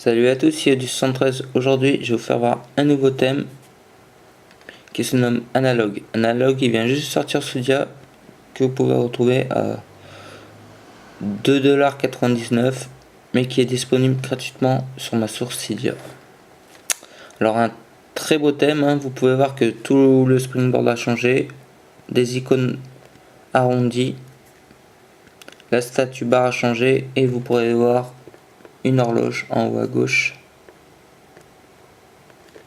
Salut à tous, ici du 113. Aujourd'hui, je vais vous faire voir un nouveau thème qui se nomme Analogue. Analogue, il vient juste de sortir sur Cydia, que vous pouvez retrouver à 2,99$, mais qui est disponible gratuitement sur ma source Cydia. Alors, un très beau thème, hein. Vous pouvez voir que tout le springboard a changé, des icônes arrondies, la statue bar a changé, et vous pourrez voir une horloge en haut à gauche.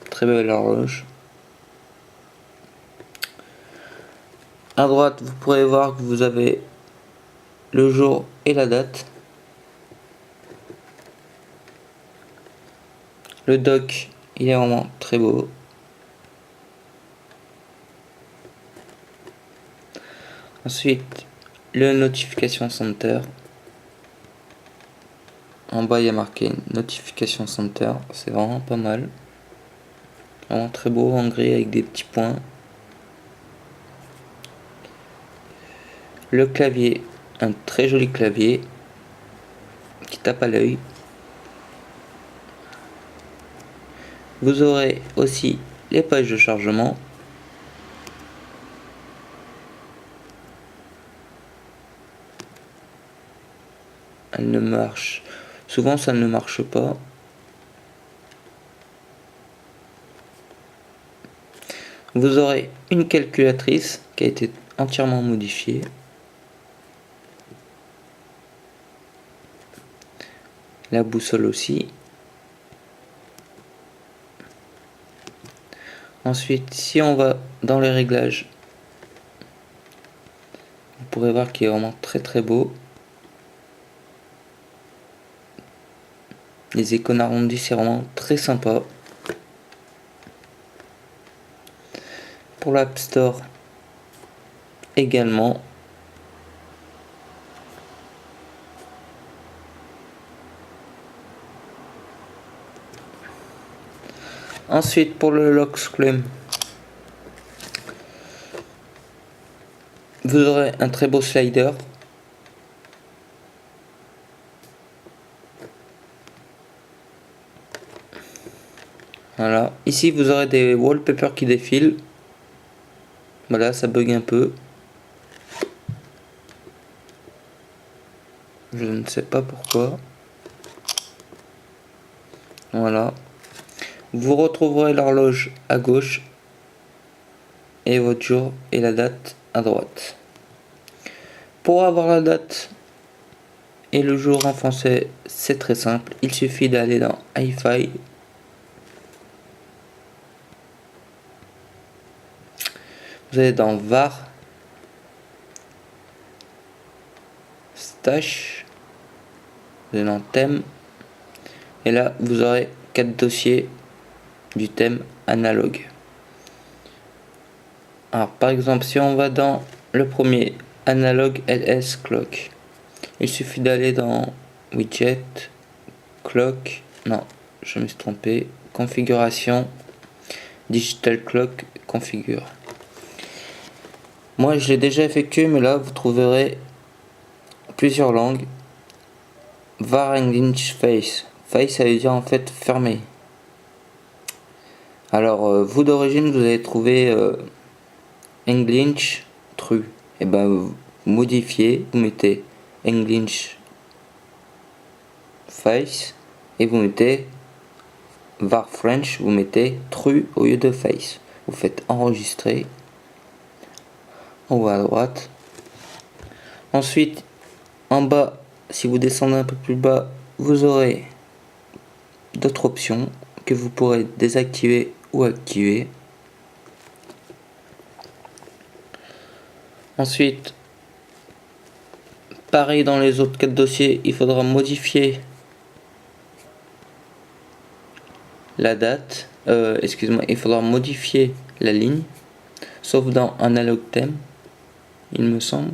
Très belle horloge. À droite, vous pourrez voir que vous avez le jour et la date. Le dock, il est vraiment très beau. Ensuite, le Notification Center. En bas, il y a marqué Notification Center. C'est vraiment pas mal. Vraiment très beau en gris avec des petits points. Le clavier, un très joli clavier qui tape à l'œil. Vous aurez aussi les pages de chargement. Elle ne marche. Souvent, ça ne marche pas. Vous aurez une calculatrice qui a été entièrement modifiée. La boussole aussi. Ensuite, si on va dans les réglages, vous pourrez voir qu'il est vraiment très beau. Les icônes arrondies, c'est vraiment très sympa. Pour l'App Store également. Ensuite, pour le lock screen, vous aurez un très beau slider. Voilà. Ici, vous aurez des wallpapers qui défilent. Voilà, ça bug un peu. Je ne sais pas pourquoi. Voilà. Vous retrouverez l'horloge à gauche et votre jour et la date à droite. Pour avoir la date et le jour en français, c'est très simple. Il suffit d'aller dans Hi-Fi. Vous allez dans VAR, Stash, vous allez dans Thème, et là vous aurez 4 dossiers du thème analogue. Alors par exemple, si on va dans le premier, Analog LS Clock, il suffit d'aller dans Widget, Clock, non, je me suis trompé, Configuration, Digital Clock, Configure. Moi je l'ai déjà effectué, mais là vous trouverez plusieurs langues. VAR English Face. Face, ça veut dire en fait fermé. Alors vous d'origine vous avez trouvé English true. Et ben vous modifiez, vous mettez English Face et vous mettez VAR French, vous mettez true au lieu de face. Vous faites enregistrer en haut à droite. Ensuite, en bas, si vous descendez un peu plus bas, vous aurez d'autres options que vous pourrez désactiver ou activer. Ensuite, pareil dans les autres 4 dossiers, il faudra modifier la date. Excusez-moi, il faudra modifier la ligne, sauf dans Analog Theme, il me semble.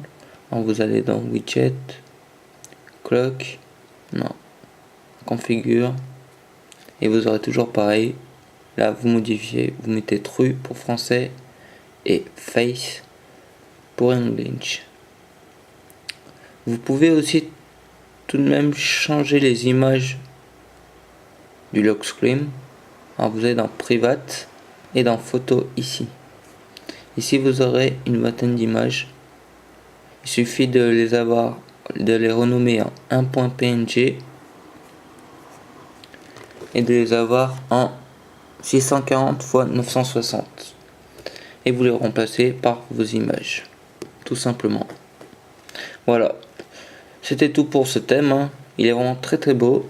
Alors vous allez dans Widget, Clock, non, Configure, et vous aurez toujours pareil. Là vous modifiez, vous mettez True pour français et Face pour English. Vous pouvez aussi tout de même changer les images du lock screen. Alors vous allez dans Private et dans Photo ici. Ici vous aurez une vingtaine d'images. Il suffit de les renommer en 1.png et de les avoir en 640 x 960 et vous les remplacez par vos images, tout simplement. Voilà, c'était tout pour ce thème, hein. Il est vraiment très très beau.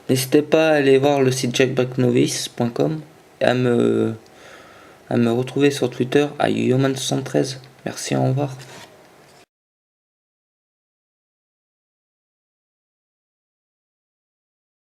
N'hésitez pas à aller voir le site jackbacknovice.com et à me retrouver sur Twitter à yoman73. Merci, au revoir.